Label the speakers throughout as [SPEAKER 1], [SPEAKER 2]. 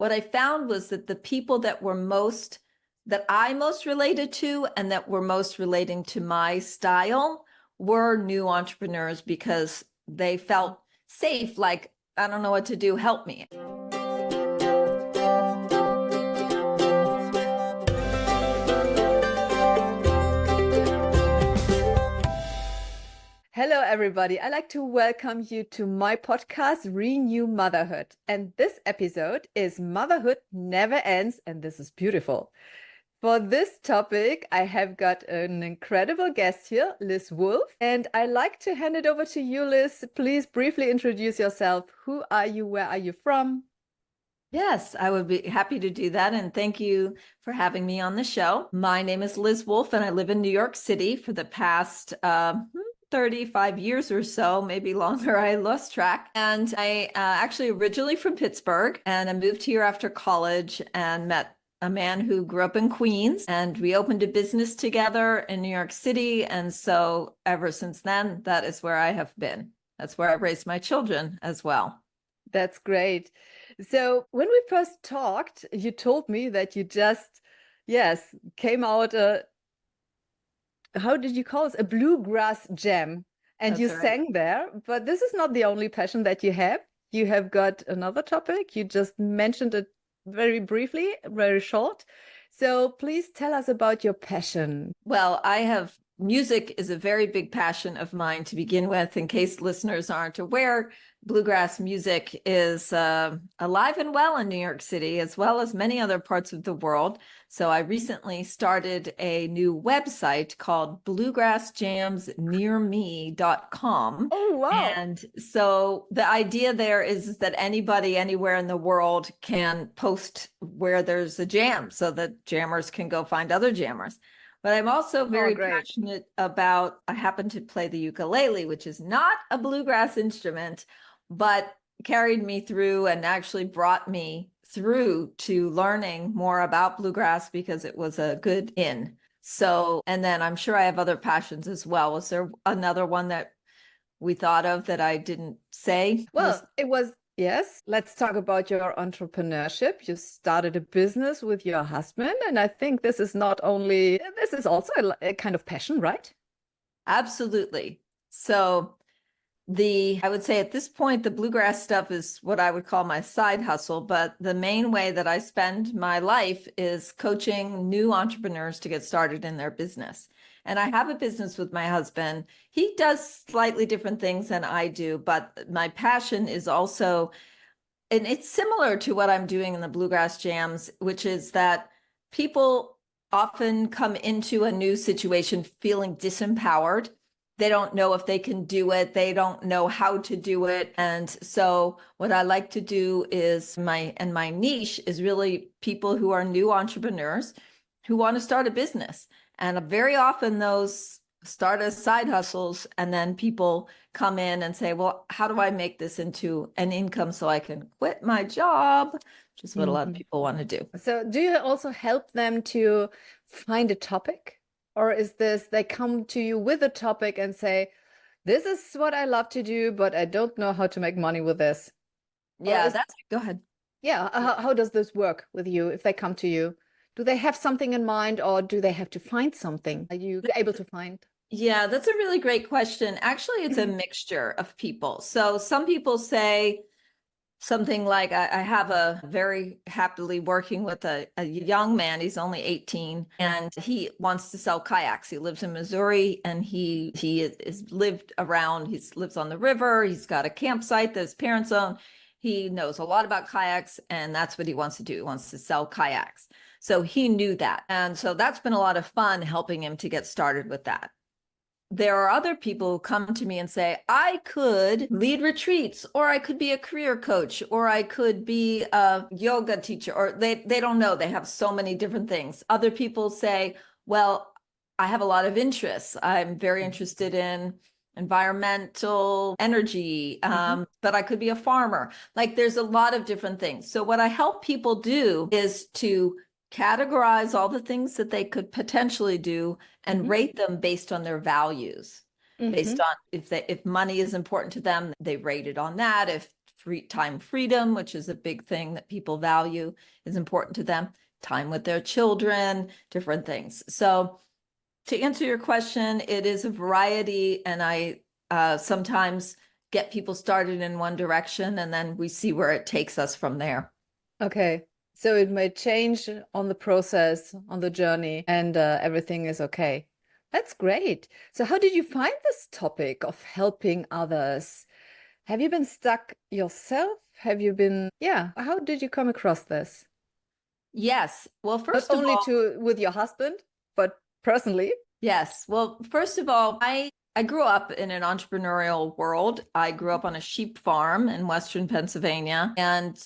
[SPEAKER 1] what I found was that the people that I most related to and that were most relating to my style were new entrepreneurs because they felt safe, like, I don't know what to do, help me.
[SPEAKER 2] Hello, everybody. I'd like to welcome you to my podcast, Renew Motherhood. And this episode is Motherhood Never Ends, and this is beautiful. For this topic, I have got an incredible guest here, Liz Wolfe. And I'd like to hand it over to you, Liz. Please briefly introduce yourself. Who are you? Where are you from?
[SPEAKER 1] Yes, I would be happy to do that. And thank you for having me on the show. My name is Liz Wolfe, and I live in New York City for the past 35 years or so, maybe longer. I lost track. And I actually originally from Pittsburgh, and I moved here after college and met a man who grew up in Queens, and we opened a business together in New York City. And so ever since then, that is where I have been. That's where I raised my children as well.
[SPEAKER 2] That's great. So when we first talked, you told me that you just, came out, how did you call it? A bluegrass jam. And
[SPEAKER 1] That's
[SPEAKER 2] you
[SPEAKER 1] right.
[SPEAKER 2] sang there, but this is not the only passion that you have. You have got another topic. You just mentioned it very briefly, very short. So please tell us about your passion.
[SPEAKER 1] Well, music is a very big passion of mine to begin with. In case listeners aren't aware, bluegrass music is alive and well in New York City, as well as many other parts of the world. So I recently started a new website called bluegrassjamsnearme.com.
[SPEAKER 2] Oh, wow.
[SPEAKER 1] And so the idea there is that anybody anywhere in the world can post where there's a jam so that jammers can go find other jammers. But I'm also very passionate about, I happen to play the ukulele, which is not a bluegrass instrument, but carried me through and actually brought me through to learning more about bluegrass because it was a good in. So, and then I'm sure I have other passions as well. Was there another one that we thought of that I didn't say?
[SPEAKER 2] Well, yes. Let's talk about your entrepreneurship. You started a business with your husband, and I think this is also a kind of passion, right?
[SPEAKER 1] Absolutely. So I would say at this point, the bluegrass stuff is what I would call my side hustle, but the main way that I spend my life is coaching new entrepreneurs to get started in their business. And I have a business with my husband. He does slightly different things than I do, but my passion is also, and it's similar to what I'm doing in the bluegrass jams, which is that people often come into a new situation feeling disempowered. They don't know if they can do it. They don't know how to do it. And so what I like to do is my niche is really people who are new entrepreneurs who want to start a business. And very often those start as side hustles, and then people come in and say, well, how do I make this into an income so I can quit my job? Which is what a lot of people want to do.
[SPEAKER 2] So do you also help them to find a topic? Or is this, they come to you with a topic and say, this is what I love to do, but I don't know how to make money with this?
[SPEAKER 1] Yeah, go ahead.
[SPEAKER 2] Yeah, how does this work with you if they come to you? Do they have something in mind, or do they have to find something? Are you able to find?
[SPEAKER 1] Yeah, that's a really great question. Actually, it's a mixture of people. So some people say something like, I have a very happily working with a young man. He's only 18, and he wants to sell kayaks. He lives in Missouri, and he lives on the river. He's got a campsite that his parents own. He knows a lot about kayaks, and that's what he wants to do. He wants to sell kayaks. So he knew that. And so that's been a lot of fun helping him to get started with that. There are other people who come to me and say, I could lead retreats, or I could be a career coach, or I could be a yoga teacher, or they don't know. They have so many different things. Other people say, well, I have a lot of interests. I'm very interested in environmental energy, but I could be a farmer. Like, there's a lot of different things. So what I help people do is to categorize all the things that they could potentially do and rate them based on their values. Based on if money is important to them, they rate it on that. If time freedom, which is a big thing that people value, is important to them, time with their children, different things. So to answer your question, it is a variety, and I sometimes get people started in one direction, and then we see where it takes us from there.
[SPEAKER 2] Okay. So it may change on the process, on the journey, and everything is okay. That's great. So how did you find this topic of helping others? Have you been stuck yourself? Have you been, yeah, how did you come across this?
[SPEAKER 1] Yes. Well,
[SPEAKER 2] Not
[SPEAKER 1] first of
[SPEAKER 2] only
[SPEAKER 1] all,
[SPEAKER 2] to with your husband, but personally?
[SPEAKER 1] yes. Well, first of all, I grew up in an entrepreneurial world. I grew up on a sheep farm in Western Pennsylvania, and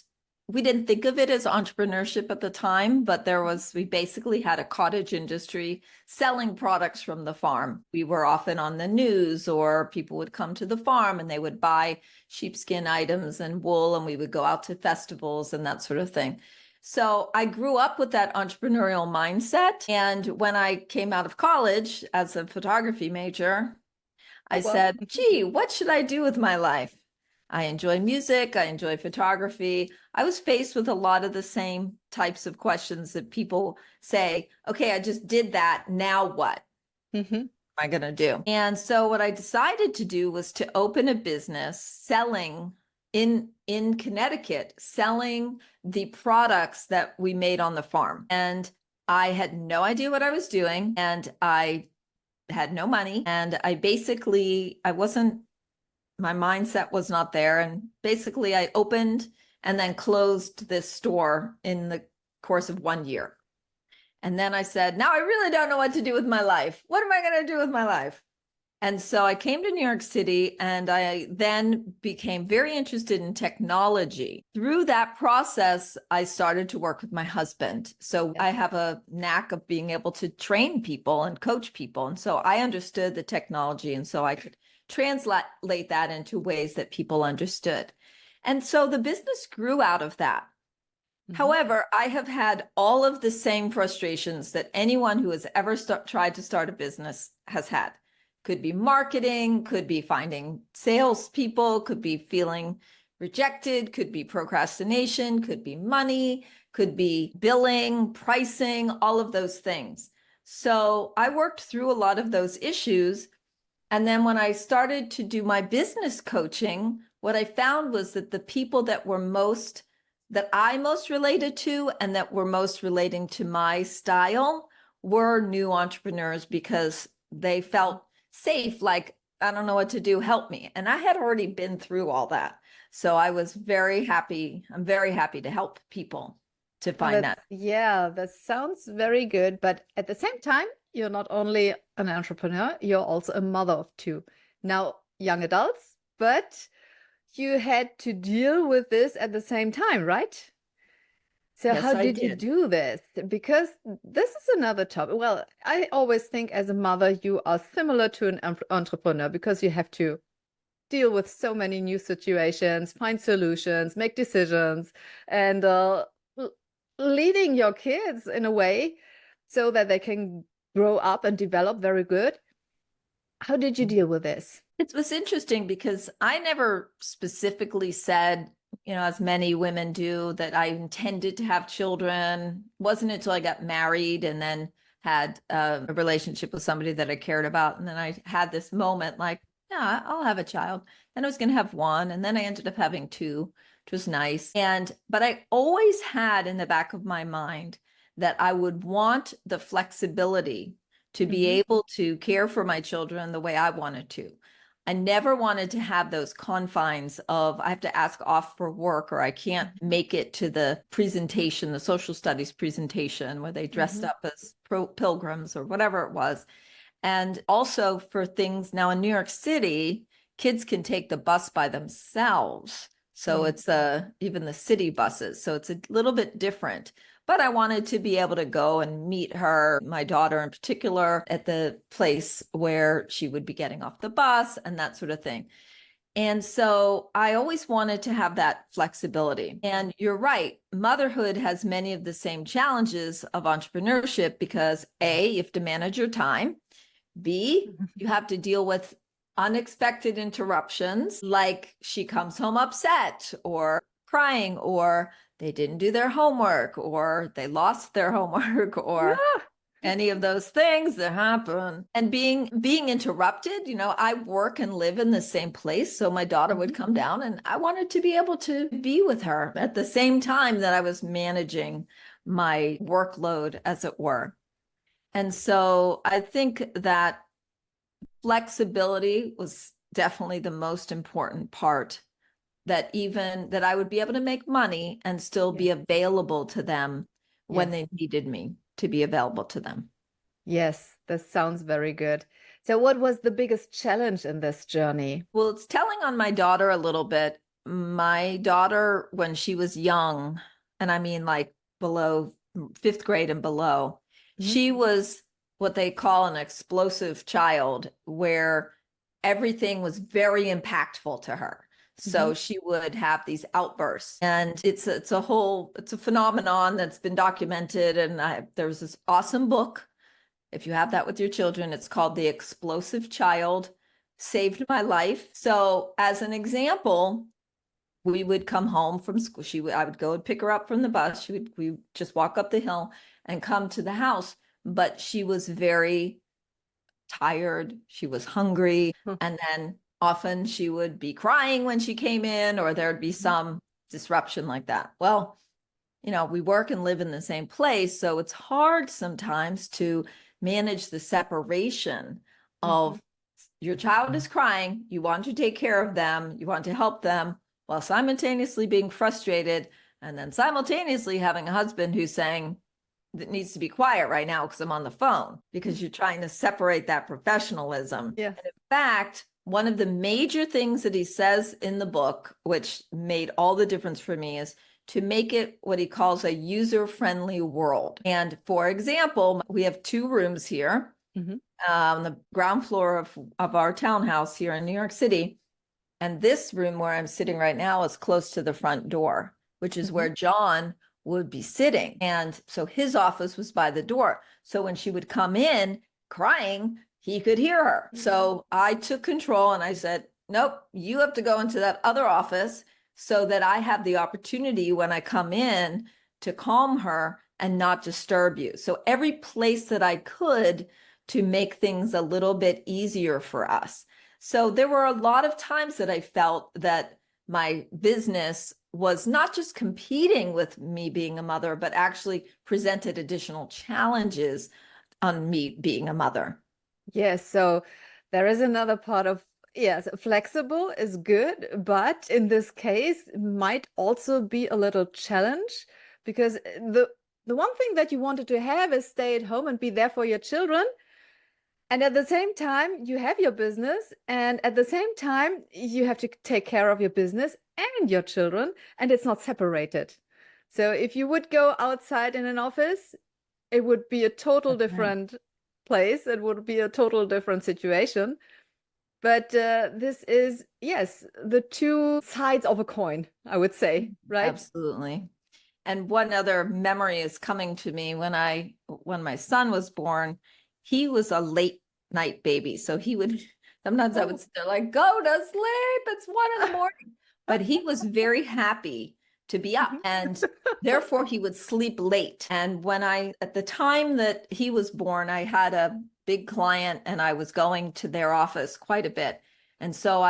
[SPEAKER 1] we didn't think of it as entrepreneurship at the time, but we basically had a cottage industry selling products from the farm. We were often on the news, or people would come to the farm and they would buy sheepskin items and wool, and we would go out to festivals and that sort of thing. So I grew up with that entrepreneurial mindset. And when I came out of college as a photography major, I
[SPEAKER 2] Oh, well.
[SPEAKER 1] said, gee, what should I do with my life? I enjoy music. I enjoy photography. I was faced with a lot of the same types of questions that people say, okay, I just did that. Now what?
[SPEAKER 2] Mm-hmm.
[SPEAKER 1] Am I going to do? And so what I decided to do was to open a business selling in Connecticut, selling the products that we made on the farm. And I had no idea what I was doing, and I had no money, and my mindset was not there. And basically I opened and then closed this store in the course of 1 year. And then I said, now I really don't know what to do with my life. What am I going to do with my life? And so I came to New York City, and I then became very interested in technology. Through that process, I started to work with my husband. So I have a knack of being able to train people and coach people. And so I understood the technology, and so I could translate that into ways that people understood. And so the business grew out of that.
[SPEAKER 2] Mm-hmm.
[SPEAKER 1] However, I have had all of the same frustrations that anyone who has ever tried to start a business has had. Could be marketing, could be finding salespeople, could be feeling rejected, could be procrastination, could be money, could be billing, pricing, all of those things. So I worked through a lot of those issues. And then when I started to do my business coaching, what I found was that the people that I most related to and that were most relating to my style were new entrepreneurs, because they felt safe, like, I don't know what to do, help me. And I had already been through all that. So I was very happy. I'm very happy to help people to find that.
[SPEAKER 2] Yeah, that sounds very good. But at the same time, you're not only an entrepreneur, you're also a mother of two. Now, young adults, but you had to deal with this at the same time, right? So
[SPEAKER 1] Yes,
[SPEAKER 2] how
[SPEAKER 1] I
[SPEAKER 2] did you
[SPEAKER 1] did.
[SPEAKER 2] do this? Because this is another topic. Well, I always think as a mother, you are similar to an entrepreneur, because you have to deal with so many new situations, find solutions, make decisions, and leading your kids in a way so that they can grow up and develop very good. How did you deal with this?
[SPEAKER 1] It was interesting because I never specifically said, as many women do, that I intended to have children. It wasn't until I got married and then had a relationship with somebody that I cared about. And then I had this moment like, yeah, I'll have a child. And I was going to have one. And then I ended up having two, which was nice. But I always had in the back of my mind that I would want the flexibility to be able to care for my children the way I wanted to. I never wanted to have those confines of I have to ask off for work, or I can't make it to the presentation, the social studies presentation where they dressed up as pilgrims or whatever it was. And also for things now in New York City, kids can take the bus by themselves. So it's even the city buses. So it's a little bit different. But I wanted to be able to go and meet her, my daughter in particular, at the place where she would be getting off the bus and that sort of thing. And so I always wanted to have that flexibility. And you're right, motherhood has many of the same challenges of entrepreneurship, because A, you have to manage your time. B, you have to deal with unexpected interruptions, like she comes home upset or crying, or they didn't do their homework, or they lost their homework, or any of those things that happen. And being interrupted, I work and live in the same place. So my daughter would come down and I wanted to be able to be with her at the same time that I was managing my workload, as it were. And so I think that flexibility was definitely the most important part, that I would be able to make money and still be available to them when they needed me to be available to them.
[SPEAKER 2] Yes, this sounds very good. So what was the biggest challenge in this journey?
[SPEAKER 1] Well, it's telling on my daughter a little bit. My daughter, when she was young, and I mean like below 5th grade and below, she was what they call an explosive child, where everything was very impactful to her. So she would have these outbursts, and it's a phenomenon that's been documented. And there was this awesome book. If you have that with your children, it's called The Explosive Child, saved my life. So as an example, we would come home from school. I would go and pick her up from the bus. We just walk up the hill and come to the house. But she was very tired. She was hungry. And then often she would be crying when she came in, or there'd be some disruption like that. Well, we work and live in the same place. So it's hard sometimes to manage the separation of your child is crying, you want to take care of them, you want to help them, while simultaneously being frustrated, and then simultaneously having a husband who's saying that needs to be quiet right now because I'm on the phone, because you're trying to separate that professionalism.
[SPEAKER 2] Yes.
[SPEAKER 1] And in fact, one of the major things that he says in the book, which made all the difference for me, is to make it what he calls a user-friendly world. And for example, we have 2 rooms here on the ground floor of our townhouse here in New York City. And this room where I'm sitting right now is close to the front door, which is where John would be sitting. And so his office was by the door. So when she would come in crying, he could hear her. So I took control and I said, nope, you have to go into that other office so that I have the opportunity when I come in to calm her and not disturb you. So every place that I could to make things a little bit easier for us. So there were a lot of times that I felt that my business was not just competing with me being a mother, but actually presented additional challenges on me being a mother.
[SPEAKER 2] Yes, so there is another part of, yes, flexible is good, but in this case might also be a little challenge, because the one thing that you wanted to have is stay at home and be there for your children. And at the same time, you have your business, and at the same time, you have to take care of your business and your children, and it's not separated. So if you would go outside in an office, it would be a total different place. It would be a total different situation. But this is, yes, the 2 sides of a coin, I would say, right?
[SPEAKER 1] Absolutely. And one other memory is coming to me when my son was born. He was a late night baby. So sometimes I would sit there like, go to sleep. It's 1 a.m. But he was very happy to be up, and therefore he would sleep late. And at the time that he was born, I had a big client and I was going to their office quite a bit. And so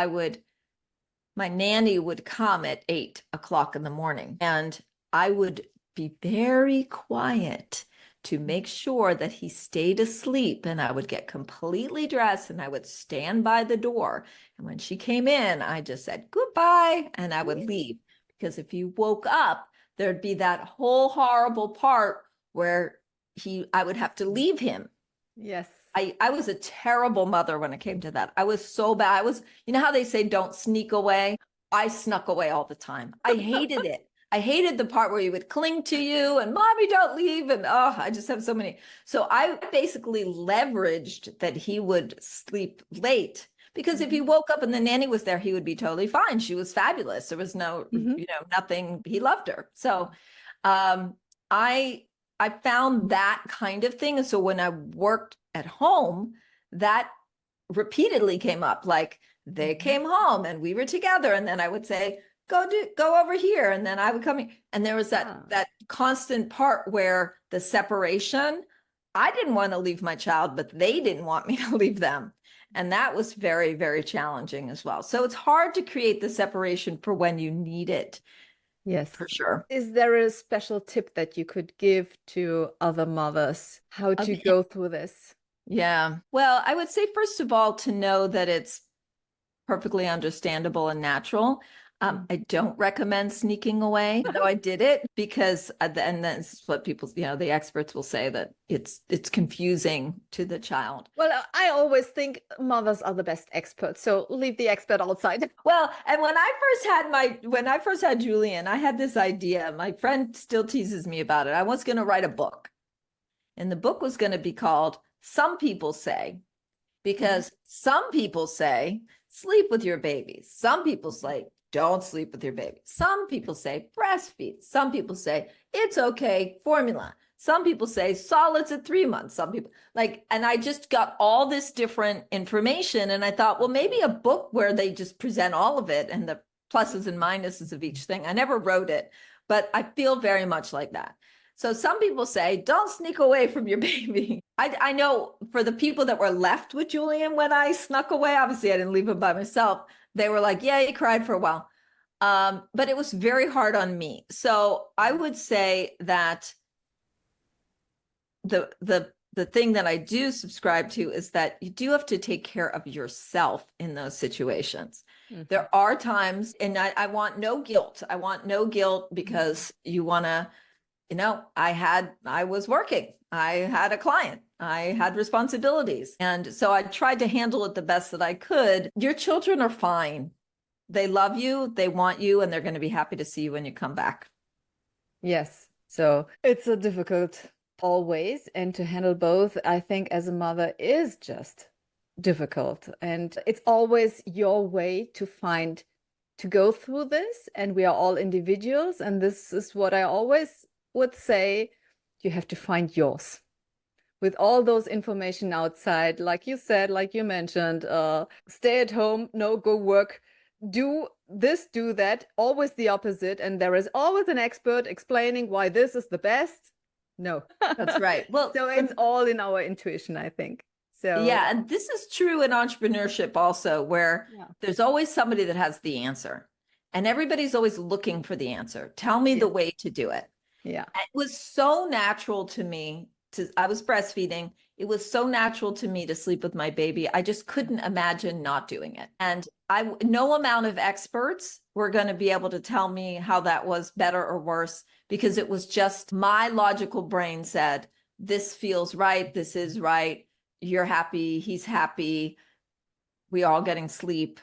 [SPEAKER 1] my nanny would come at 8 o'clock in the morning, and I would be very quiet to make sure that he stayed asleep. And I would get completely dressed and I would stand by the door. And when she came in, I just said goodbye and I would leave. Because if he woke up, there'd be that whole horrible part where I would have to leave him.
[SPEAKER 2] Yes.
[SPEAKER 1] I was a terrible mother when it came to that. I was so bad. You know how they say don't sneak away? I snuck away all the time. I hated it. I hated the part where he would cling to you and mommy, don't leave. And I just have so many. So I basically leveraged that he would sleep late, because if he woke up and the nanny was there, he would be totally fine. She was fabulous. There was no, nothing. He loved her. So I found that kind of thing. And so when I worked at home, that repeatedly came up, like they came home and we were together, and then I would say, go over here, and then I would come in, and there was that constant part where the separation, I didn't want to leave my child, but they didn't want me to leave them. And that was very, very challenging as well. So it's hard to create the separation for when you need it.
[SPEAKER 2] Yes,
[SPEAKER 1] for sure.
[SPEAKER 2] Is there a special tip that you could give to other mothers how to go through this?
[SPEAKER 1] Yeah. Well, I would say, first of all, to know that it's perfectly understandable and natural. I don't recommend sneaking away, though I did it because, and that's what people, the experts will say, that it's confusing to the child.
[SPEAKER 2] Well, I always think mothers are the best experts, so leave the expert outside.
[SPEAKER 1] Well, and when I first had Julian, I had this idea. My friend still teases me about it. I was going to write a book, and the book was going to be called "Some People Say," because some people say sleep with your baby. Some people say don't sleep with your baby. Some people say breastfeed. Some people say it's okay, formula. Some people say solids at 3 months. Some people and I just got all this different information. And I thought, well, maybe a book where they just present all of it and the pluses and minuses of each thing. I never wrote it, but I feel very much like that. So some people say, don't sneak away from your baby. I know for the people that were left with Julian when I snuck away, obviously I didn't leave him by myself. They were like, yeah, he cried for a while. But it was very hard on me. So I would say that the thing that I do subscribe to is that you do have to take care of yourself in those situations. There are times, and I want no guilt. I want no guilt because you want to, I was working. I had a client. I had responsibilities. And so I tried to handle it the best that I could. Your children are fine. They love you, they want you, and they're going to be happy to see you when you come back.
[SPEAKER 2] Yes. So it's a difficult always, and to handle both, I think, as a mother is just difficult. And it's always your way to go through this. And we are all individuals. And this is what I always would say, you have to find yours. With all those information outside, like you said, like you mentioned, stay at home, no, go work, do this, do that, always the opposite. And there is always an expert explaining why this is the best. No.
[SPEAKER 1] That's right. Well,
[SPEAKER 2] so it's all in our intuition, I think. So
[SPEAKER 1] yeah, and this is true in entrepreneurship also, where there's always somebody that has the answer. And everybody's always looking for the answer. Tell me the way to do it.
[SPEAKER 2] Yeah.
[SPEAKER 1] It was so natural to me I was breastfeeding. It was so natural to me to sleep with my baby. I just couldn't imagine not doing it. And no amount of experts were going to be able to tell me how that was better or worse, because it was just my logical brain said, this feels right. This is right. You're happy. He's happy. We all getting sleep.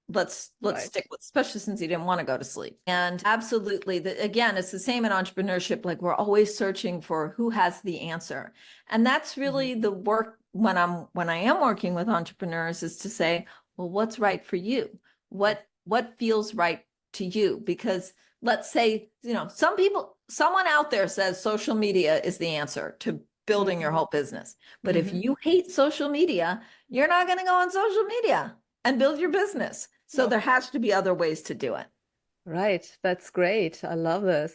[SPEAKER 1] Let's stick with, especially since he didn't want to go to sleep. And absolutely, again, it's the same in entrepreneurship. Like, we're always searching for who has the answer. And that's really the work when I am working with entrepreneurs, is to say, well, what's right for you? What feels right to you? Because let's say, someone out there says social media is the answer to building your whole business. But if you hate social media, you're not going to go on social media and build your business. So there has to be other ways to do it.
[SPEAKER 2] Right. That's great. I love this.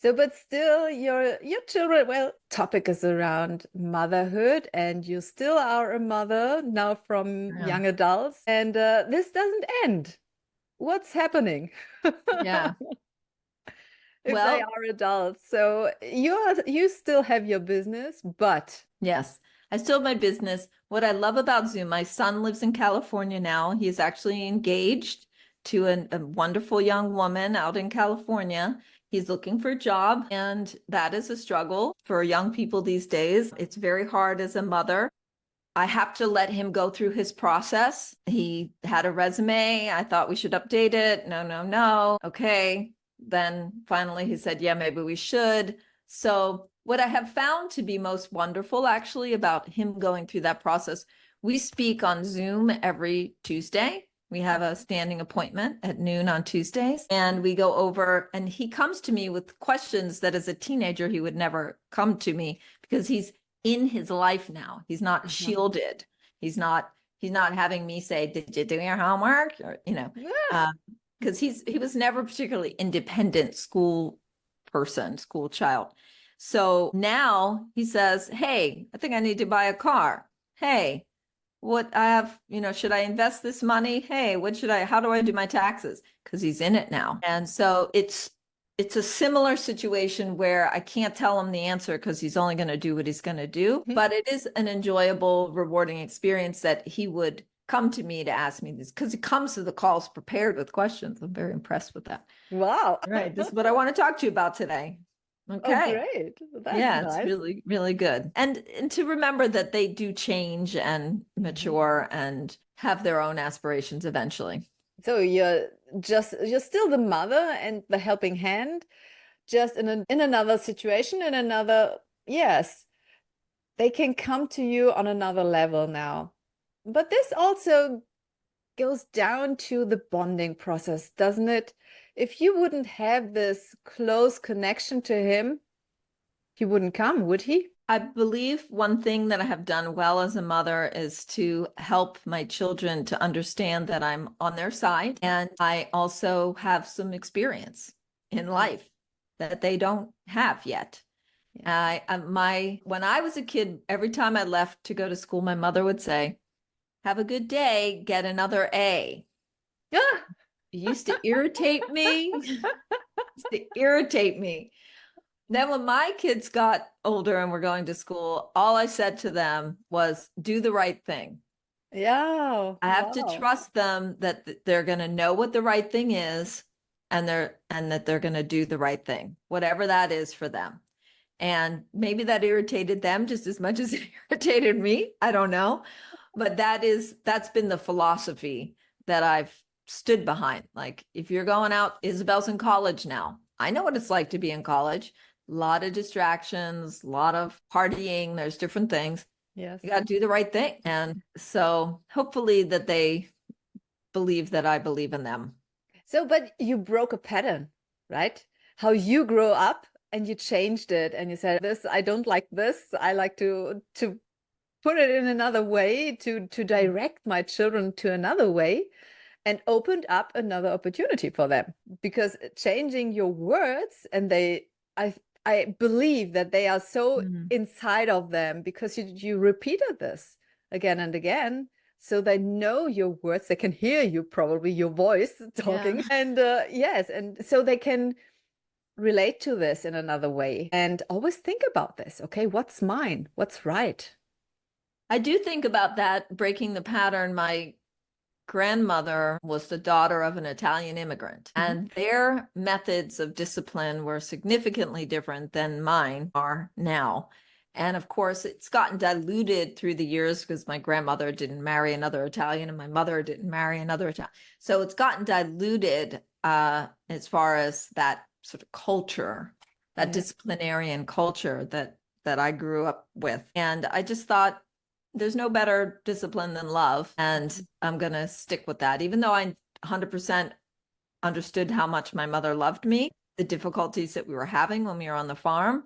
[SPEAKER 2] So, but still your children, well, topic is around motherhood, and you still are a mother now from young adults, and this doesn't end. What's happening?
[SPEAKER 1] Yeah.
[SPEAKER 2] If they are adults. So you still have your business, but
[SPEAKER 1] yes, I still have my business. What I love about Zoom, my son lives in California now. He's actually engaged to a wonderful young woman out in California. He's looking for a job, and that is a struggle for young people these days. It's very hard as a mother. I have to let him go through his process. He had a resume. I thought we should update it. No. Okay. Then finally he said, yeah, maybe we should. So what I have found to be most wonderful actually about him going through that process, we speak on Zoom every Tuesday. We have a standing appointment at noon on Tuesdays, and we go over, and he comes to me with questions that as a teenager, he would never come to me, because he's in his life now. He's not shielded. He's not He's not having me say, did you do your homework? Or,
[SPEAKER 2] Yeah.
[SPEAKER 1] because he was never particularly independent school child. So now he says, hey, I think I need to buy a car. Hey, what I have, should I invest this money? Hey, how do I do my taxes? Because he's in it now. And so it's a similar situation where I can't tell him the answer because he's only going to do what he's going to do. But it is an enjoyable, rewarding experience that he would come to me to ask me this, because he comes to the calls prepared with questions. I'm very impressed with that.
[SPEAKER 2] Wow.
[SPEAKER 1] Right. This is what I want to talk to you about today. Okay.
[SPEAKER 2] Oh, great. That's
[SPEAKER 1] Yeah,
[SPEAKER 2] nice.
[SPEAKER 1] it's really, really good. And to remember that they do change and mature and have their own aspirations eventually.
[SPEAKER 2] So you're still the mother and the helping hand, just in another situation, in another, yes, they can come to you on another level now. But this also goes down to the bonding process, doesn't it? If you wouldn't have this close connection to him, he wouldn't come, would he?
[SPEAKER 1] I believe one thing that I have done well as a mother is to help my children to understand that I'm on their side. And I also have some experience in life that they don't have yet. Yeah. When I was a kid, every time I left to go to school, my mother would say, have a good day, get another A.
[SPEAKER 2] Yeah.
[SPEAKER 1] It used to irritate me. Then when my kids got older and were going to school, all I said to them was, do the right thing.
[SPEAKER 2] Yeah.
[SPEAKER 1] I have to trust them that they're going to know what the right thing is, and that they're going to do the right thing, whatever that is for them. And maybe that irritated them just as much as it irritated me. I don't know. But that's been the philosophy that I've stood behind. Like, if you're going out, Isabel's in college now. I know what it's like to be in college. A lot of distractions, a lot of partying. There's different things.
[SPEAKER 2] Yes.
[SPEAKER 1] You got to do the right thing. And so hopefully that they believe that I believe in them.
[SPEAKER 2] So, but you broke a pattern, right? How you grow up and you changed it and you said, this, I don't like this. I like to put it in another way, to direct my children to another way, and opened up another opportunity for them. Because changing your words, and I believe that they are so inside of them, because you repeated this again and again. So they know your words, they can hear you, probably your voice talking. Yeah. And yes, and so they can relate to this in another way and always think about this. Okay, what's mine? What's right?
[SPEAKER 1] I do think about that, breaking the pattern. My grandmother was the daughter of an Italian immigrant, and their methods of discipline were significantly different than mine are now. And of course, it's gotten diluted through the years because my grandmother didn't marry another Italian and my mother didn't marry another Italian. So it's gotten diluted as far as that sort of culture, that disciplinarian culture that I grew up with. And I just thought, there's no better discipline than love. And I'm going to stick with that, even though I 100% understood how much my mother loved me, the difficulties that we were having when we were on the farm.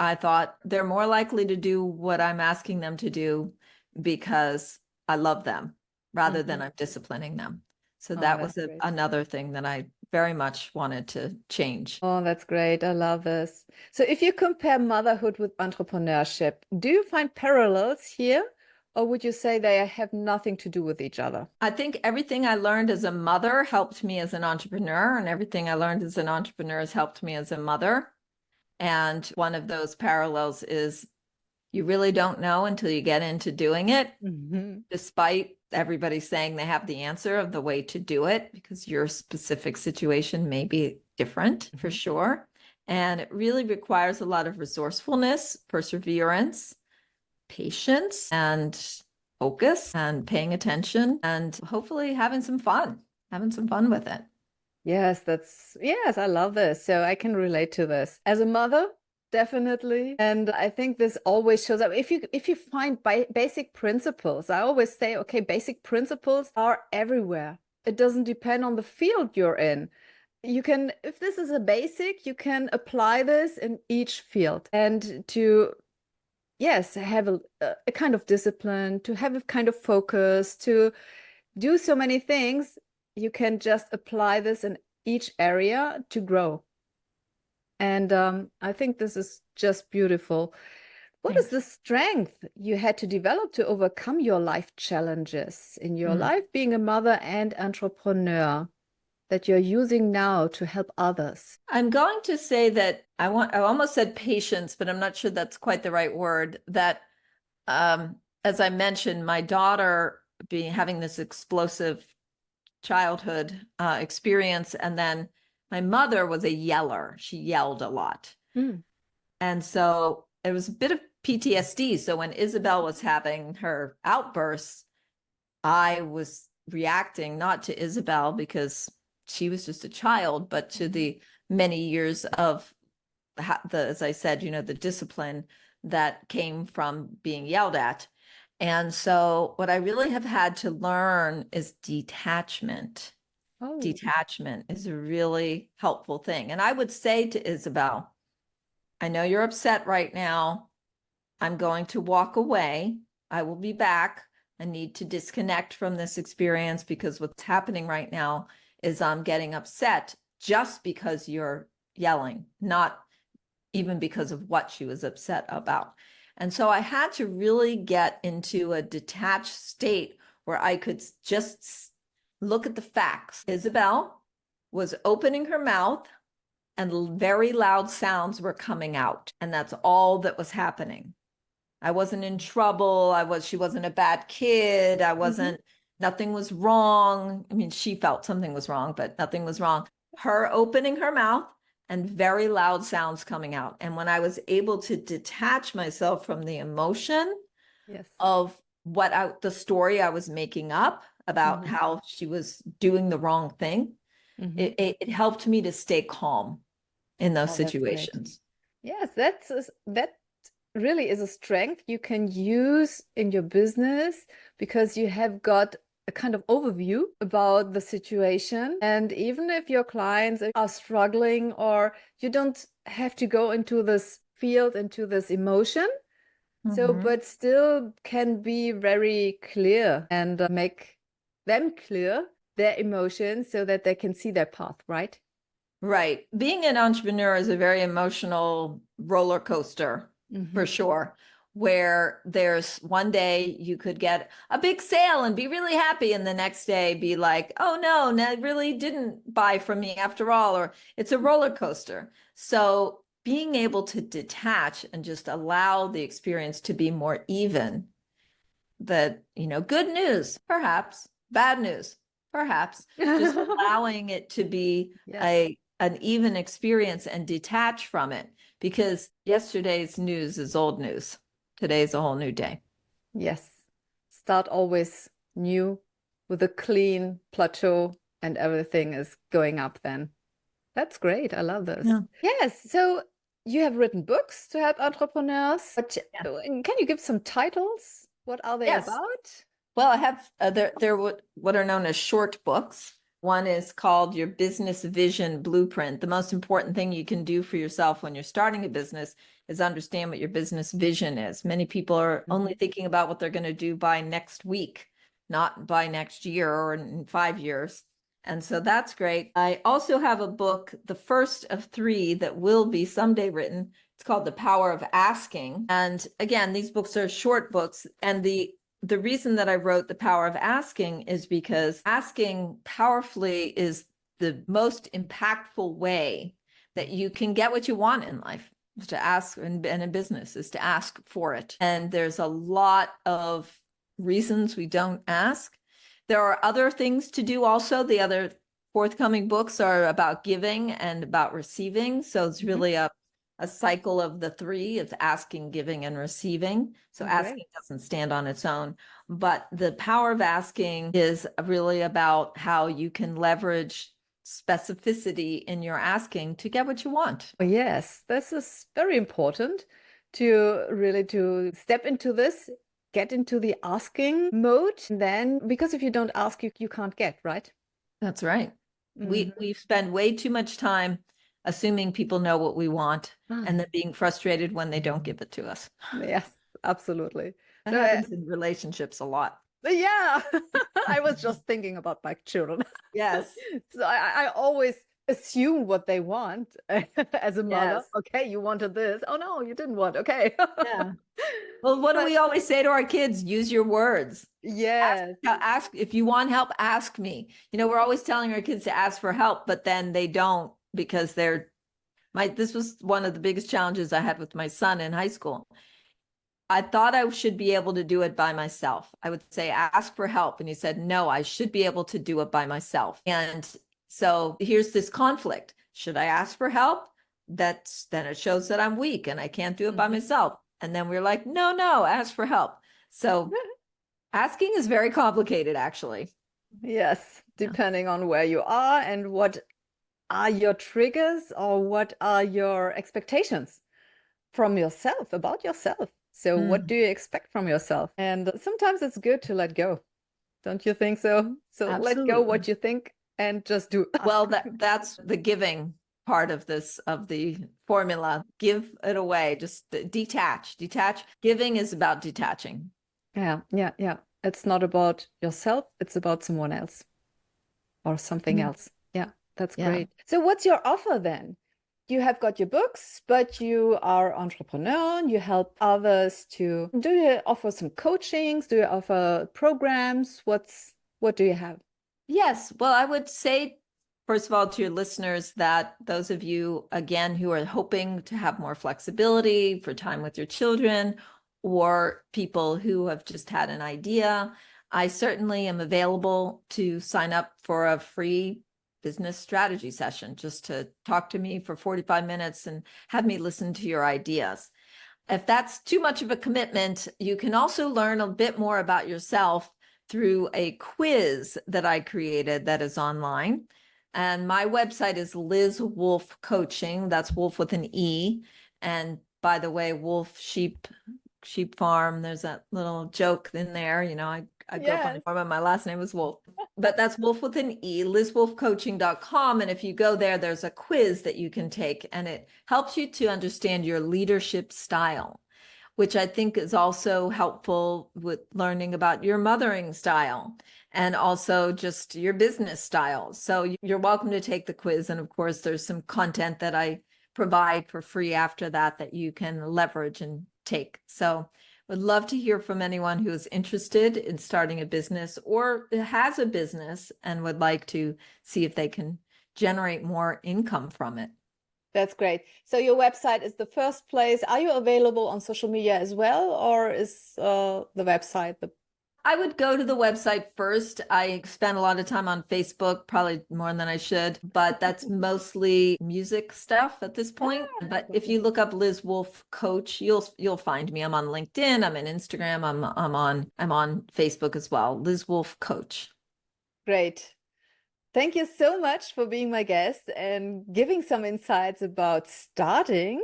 [SPEAKER 1] I thought they're more likely to do what I'm asking them to do because I love them rather than I'm disciplining them. So that was another thing that I very much wanted to change.
[SPEAKER 2] Oh, that's great. I love this. So if you compare motherhood with entrepreneurship, do you find parallels here? Or would you say they have nothing to do with each other?
[SPEAKER 1] I think everything I learned as a mother helped me as an entrepreneur, and everything I learned as an entrepreneur has helped me as a mother. And one of those parallels is you really don't know until you get into doing it, despite everybody saying they have the answer of the way to do it, because your specific situation may be different for sure. And it really requires a lot of resourcefulness, perseverance, patience, and focus, and paying attention, and hopefully having some fun with it.
[SPEAKER 2] Yes, I love this. So I can relate to this as a mother, definitely. And I think this always shows up. If you find basic principles, I always say, okay, basic principles are everywhere. It doesn't depend on the field you're in. You can, if this is a basic, you can apply this in each field. And to yes, have a kind of discipline, to have a kind of focus, to do so many things. You can just apply this in each area to grow. And I think this is just beautiful. What is
[SPEAKER 1] Thanks.
[SPEAKER 2] the strength you had to develop to overcome your life challenges in your
[SPEAKER 1] Mm.
[SPEAKER 2] life, being a mother and entrepreneur, that you're using now to help others?
[SPEAKER 1] I'm going to say that I almost said patience, but I'm not sure that's quite the right word. That as I mentioned, my daughter having this explosive childhood experience, and then my mother was a yeller. She yelled a lot.
[SPEAKER 2] Mm.
[SPEAKER 1] And so it was a bit of PTSD. So when Isabel was having her outbursts, I was reacting not to Isabel because she was just a child, but to the many years of as I said, the discipline that came from being yelled at. And so what I really have had to learn is detachment.
[SPEAKER 2] Oh,
[SPEAKER 1] Detachment is a really helpful thing. And I would say to Isabel, I know you're upset right now. I'm going to walk away. I will be back. I need to disconnect from this experience because what's happening right now is I'm getting upset just because you're yelling, not even because of what she was upset about. And so I had to really get into a detached state where I could just look at the facts. Isabel was opening her mouth and very loud sounds were coming out. And that's all that was happening. I wasn't in trouble. She wasn't a bad kid.
[SPEAKER 2] hmm,
[SPEAKER 1] Nothing was wrong. I mean, she felt something was wrong, but nothing was wrong. Her opening her mouth and very loud sounds coming out. And when I was able to detach myself from the emotion
[SPEAKER 2] yes.
[SPEAKER 1] of the story I was making up about
[SPEAKER 2] Hmm.
[SPEAKER 1] how she was doing the wrong thing,
[SPEAKER 2] Hmm.
[SPEAKER 1] it helped me to stay calm in those
[SPEAKER 2] Oh, that's great.
[SPEAKER 1] situations.
[SPEAKER 2] Yes, that really is a strength you can use in your business because you have got a kind of overview about the situation. And even if your clients are struggling, or you don't have to go into this field, into this emotion, so,
[SPEAKER 1] Mhm.
[SPEAKER 2] but still can be very clear and make them clear their emotions so that they can see their path, right?
[SPEAKER 1] Right. Being an entrepreneur is a very emotional roller coaster
[SPEAKER 2] Hmm.
[SPEAKER 1] for sure, where there's one day you could get a big sale and be really happy, and the next day be like, oh no, Ned really didn't buy from me after all, or it's a roller coaster. So being able to detach and just allow the experience to be more even, that, good news, perhaps, bad news, perhaps, just allowing it to be
[SPEAKER 2] Yes.
[SPEAKER 1] an even experience and detach from it, because yesterday's news is old news. Today's a whole new day.
[SPEAKER 2] Yes. Start always new with a clean plateau and everything is going up then. That's great. I love this.
[SPEAKER 1] Yeah.
[SPEAKER 2] Yes. So you have written books to help entrepreneurs. But
[SPEAKER 1] Yeah.
[SPEAKER 2] can you give some titles? What are they
[SPEAKER 1] Yes.
[SPEAKER 2] about?
[SPEAKER 1] Well, I have they're what are known as short books. One is called Your Business Vision Blueprint. The most important thing you can do for yourself when you're starting a business is understand what your business vision is. Many people are only
[SPEAKER 2] Mhm.
[SPEAKER 1] thinking about what they're going to do by next week, not by next year or in 5 years. And so that's great. I also have a book, the first of three that will be someday written. It's called The Power of Asking. And again, these books are short books, and the reason that I wrote The Power of Asking is because asking powerfully is the most impactful way that you can get what you want in life, is to ask, and in business is to ask for it. And there's a lot of reasons we don't ask. There are other things to do also. The other forthcoming books are about giving and about receiving. So it's
[SPEAKER 2] Mhm.
[SPEAKER 1] really a cycle of the three of asking, giving, and receiving. So
[SPEAKER 2] Great.
[SPEAKER 1] asking doesn't stand on its own, but the power of asking is really about how you can leverage specificity in your asking to get what you want.
[SPEAKER 2] Oh, yes, this is very important to really to step into this, get into the asking mode. And then, because if you don't ask, you can't get, right?
[SPEAKER 1] That's right. We
[SPEAKER 2] Mhm.
[SPEAKER 1] we spend way too much time assuming people know what we want
[SPEAKER 2] Ah,
[SPEAKER 1] and then being frustrated when they don't give it to us.
[SPEAKER 2] yes. absolutely.
[SPEAKER 1] That
[SPEAKER 2] No,
[SPEAKER 1] happens in relationships a lot.
[SPEAKER 2] yeah, I was just thinking about my children.
[SPEAKER 1] Yes.
[SPEAKER 2] So I always assume what they want as a mother.
[SPEAKER 1] Yes.
[SPEAKER 2] Okay, you wanted this. Oh no, you didn't want. Okay.
[SPEAKER 1] Yeah. Well, what do
[SPEAKER 2] But
[SPEAKER 1] we always say to our kids? Use your words.
[SPEAKER 2] yes,
[SPEAKER 1] Ask if you want help, ask me. We're always telling our kids to ask for help, but then they don't because this was one of the biggest challenges I had with my son in high school. I thought I should be able to do it by myself. I would say, ask for help. And he said, no, I should be able to do it by myself. And so here's this conflict. Should I ask for help? Then it shows that I'm weak and I can't do it by myself. And then we're like, no, ask for help. So asking is very complicated, actually.
[SPEAKER 2] yes,
[SPEAKER 1] Yeah.
[SPEAKER 2] depending on where you are and what are your triggers or what are your expectations from yourself, about yourself. So what do you expect from yourself? And sometimes it's good to let go. Don't you think so? So let go
[SPEAKER 1] Absolutely.
[SPEAKER 2] what you think and just do.
[SPEAKER 1] Well, that's the giving part of the formula. Give it away. Just detach. Giving is about detaching.
[SPEAKER 2] Yeah, yeah, yeah. It's not about yourself, it's about someone else or something
[SPEAKER 1] Yeah.
[SPEAKER 2] else. Yeah, that's
[SPEAKER 1] Yeah.
[SPEAKER 2] great. So what's your offer then? You have got your books, but you are entrepreneur, you help others to, do you offer some coachings? Do you offer programs? What do you have?
[SPEAKER 1] Yes. Well, I would say, first of all, to your listeners, that those of you, again, who are hoping to have more flexibility for time with your children, or people who have just had an idea, I certainly am available to sign up for a free business strategy session, just to talk to me for 45 minutes and have me listen to your ideas. If that's too much of a commitment, you can also learn a bit more about yourself through a quiz that I created that is online. And my website is Liz Wolfe Coaching. That's Wolf with an E. And by the way, Wolf sheep farm. There's that little joke in there. I grew up on a
[SPEAKER 2] Yes.
[SPEAKER 1] farm and my last name was Wolf. But that's Wolf with an E, lizwolfcoaching.com. And if you go there, there's a quiz that you can take, and it helps you to understand your leadership style, which I think is also helpful with learning about your mothering style and also just your business style. So you're welcome to take the quiz. And of course, there's some content that I provide for free after that you can leverage and take. So would love to hear from anyone who is interested in starting a business or has a business and would like to see if they can generate more income from it.
[SPEAKER 2] That's great. So your website is the first place. Are you available on social media as well, or is the website the
[SPEAKER 1] I would go to the website first. I spend a lot of time on Facebook, probably more than I should, but that's mostly music stuff at this point. But if you look up Liz Wolfe Coach, you'll find me. I'm on LinkedIn, I'm on Instagram, I'm on Facebook as well. Liz Wolfe Coach.
[SPEAKER 2] Great. Thank you so much for being my guest and giving some insights about starting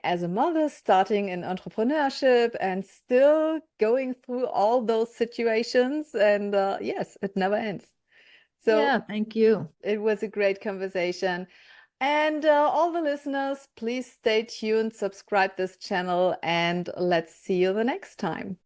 [SPEAKER 2] as a mother, starting in entrepreneurship, and still going through all those situations. And yes, it never ends. So
[SPEAKER 1] Yeah, thank you.
[SPEAKER 2] it was a great conversation. And all the listeners, please stay tuned, subscribe this channel, and let's see you the next time.